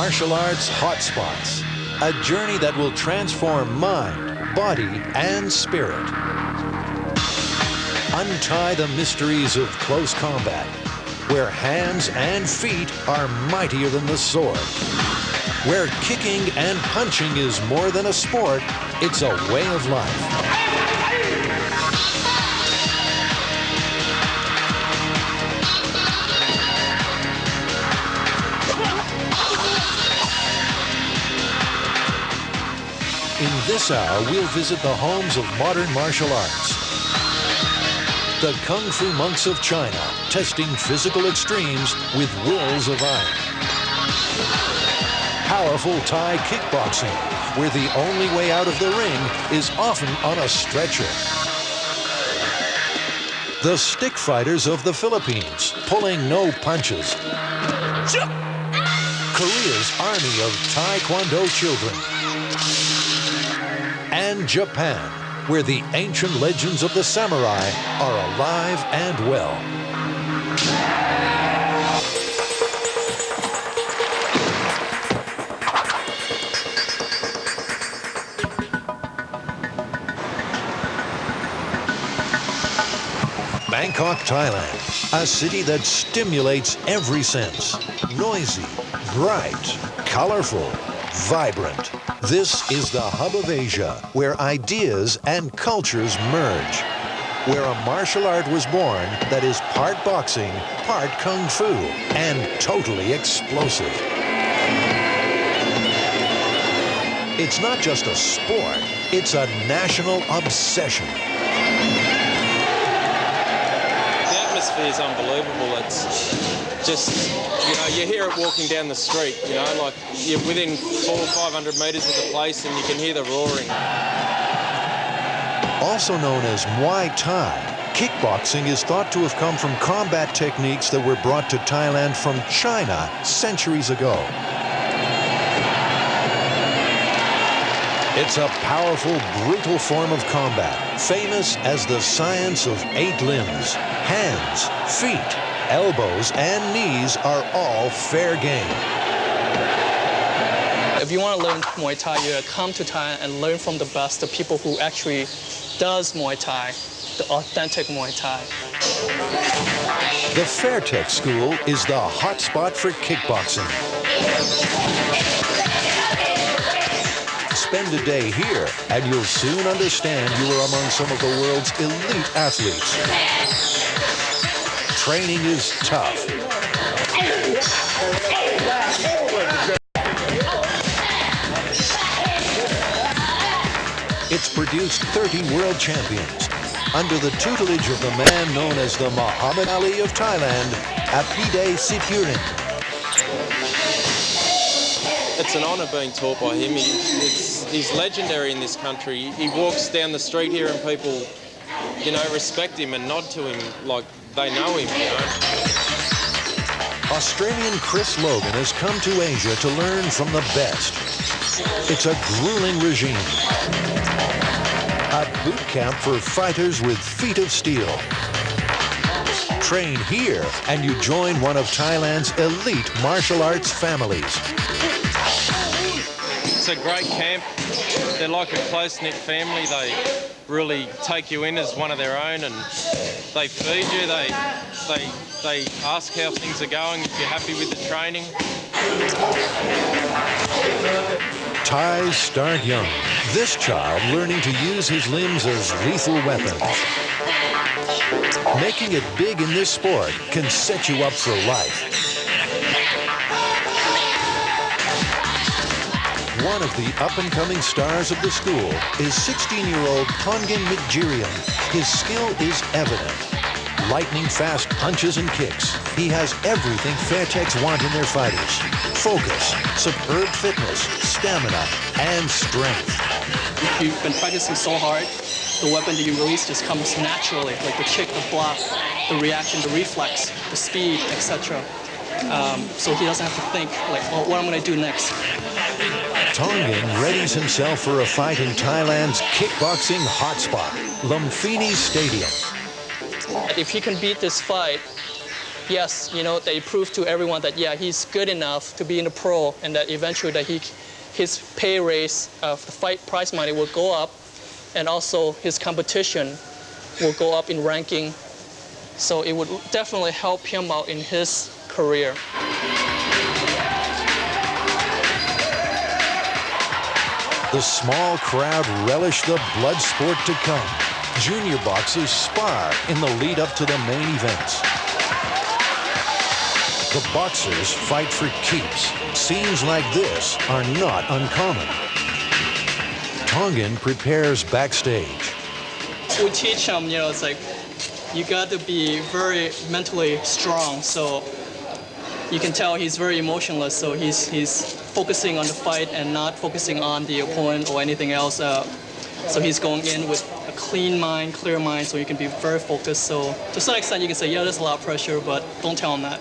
Martial Arts Hotspots, a journey that will transform mind, body, and spirit. Untie the mysteries of close combat, where hands and feet are mightier than the sword. Where kicking and punching is more than a sport, it's a way of life. In this hour, we'll visit the homes of modern martial arts. The Kung Fu monks of China, testing physical extremes with wills of iron. Powerful Thai kickboxing, where the only way out of the ring is often on a stretcher. The stick fighters of the Philippines, pulling no punches. Korea's army of Taekwondo children. And Japan, where the ancient legends of the samurai are alive and well. Bangkok, Thailand, a city that stimulates every sense. Noisy, bright, colorful, vibrant. This is the hub of Asia, where ideas and cultures merge. Where a martial art was born that is part boxing, part kung fu, and totally explosive. It's not just a sport, it's a national obsession. The atmosphere is unbelievable. It's just, you know, you hear it walking down the street, you know, like you're within 400 or 500 metres of the place and you can hear the roaring. Also known as MuayThai, kickboxing is thought to have come from combat techniques that were brought to Thailand from China centuries ago. It's a powerful, brutal form of combat, famous as the science of 8 limbs. Hands, feet, elbows, and knees are all fair game. If you want to learn Muay Thai, you come to Thailand and learn from the best, the people who actually does Muay Thai, the authentic Muay Thai. The Fairtech School is the hotspot for kickboxing. Spend a day here, and you'll soon understand you are among some of the world's elite athletes. Training is tough. It's produced 30 world champions under the tutelage of the man known as the Muhammad Ali of Thailand, Apide Sithurin. It's an honour being taught by him. He's legendary in this country. He walks down the street here and people, you know, respect him and nod to him like they know him, you know. Australian Chris Logan has come to Asia to learn from the best. It's a grueling regime. A boot camp for fighters with feet of steel. Train here and you join one of Thailand's elite martial arts families. It's a great camp. They're like a close-knit family. They really take you in as one of their own and they feed you. They ask how things are going, if you're happy with the training. Thais start young. This child learning to use his limbs as lethal weapons. Making it big in this sport can set you up for life. One of the up-and-coming stars of the school is 16-year-old Tongin Midjirian. His skill is evident. Lightning-fast punches and kicks. He has everything Fairtechs want in their fighters. Focus, superb fitness, stamina, and strength. If you've been practicing so hard, the weapon that you release just comes naturally, like the kick, the block, the reaction, the reflex, the speed, etc. So he doesn't have to think, like, oh, what am I going to do next? Tongin readies himself for a fight in Thailand's kickboxing hotspot, Lumpini Stadium. If he can beat this fight, yes, they prove to everyone that, yeah, he's good enough to be in the pro, and that eventually that his pay raise of the fight prize money will go up, and also his competition will go up in ranking. So it would definitely help him out in his career. The small crowd relish the blood sport to come. Junior boxers spar in the lead up to the main events. The boxers fight for keeps. Scenes like this are not uncommon. Tongan prepares backstage. We teach him, it's like you got to be very mentally strong. So you can tell he's very emotionless. So he's focusing on the fight and not focusing on the opponent or anything else. So he's going in with a clean mind, clear mind, so he can be very focused. So to some extent, you can say, yeah, there's a lot of pressure, but don't tell him that.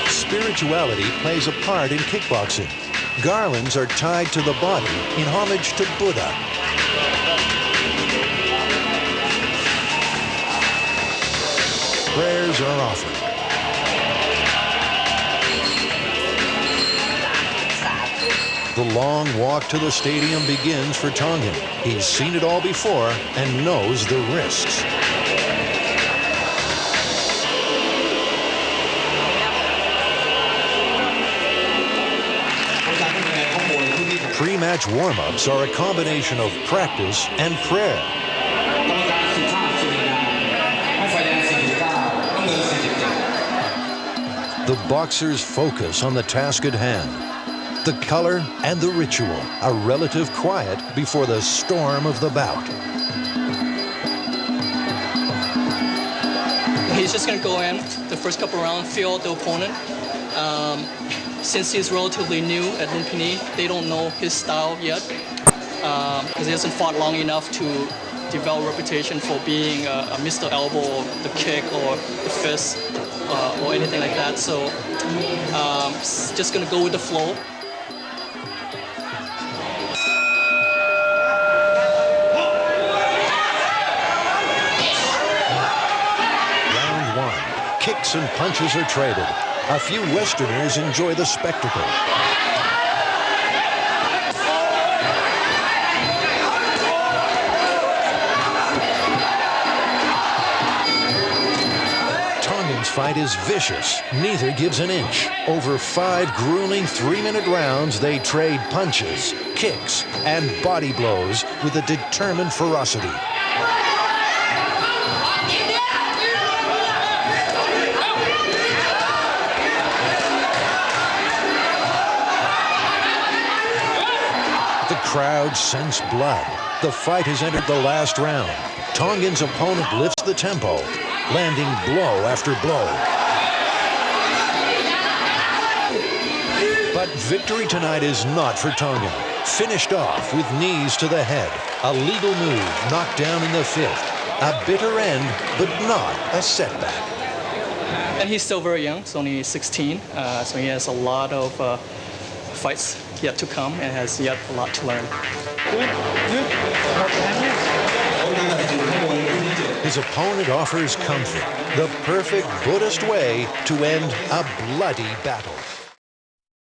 Spirituality plays a part in kickboxing. Garlands are tied to the body in homage to Buddha. Prayers are offered. The long walk to the stadium begins for Tongan. He's seen it all before and knows the risks. Pre-match warm-ups are a combination of practice and prayer. The boxers focus on the task at hand. The color and the ritual are relative quiet before the storm of the bout. He's just going to go in the first couple rounds, feel out the opponent. Since he's relatively new at Lumpini, they don't know his style yet because he hasn't fought long enough to develop a reputation for being a Mr. Elbow, or the kick, or the fist, or anything like that. So just going to go with the flow. Round one. Kicks and punches are traded. A few Westerners enjoy the spectacle. Tongan's fight is vicious. Neither gives an inch. Over 5 grueling 3-minute rounds, they trade punches, kicks, and body blows with a determined ferocity. The crowd scents blood. The fight has entered the last round. Tongan's opponent lifts the tempo, landing blow after blow. But victory tonight is not for Tongan. Finished off with knees to the head. A legal move knocked down in the 5th. A bitter end, but not a setback. And he's still very young. He's only 16, so he has a lot of fights yet to come and has yet a lot to learn. His opponent offers comfort, the perfect Buddhist way to end a bloody battle.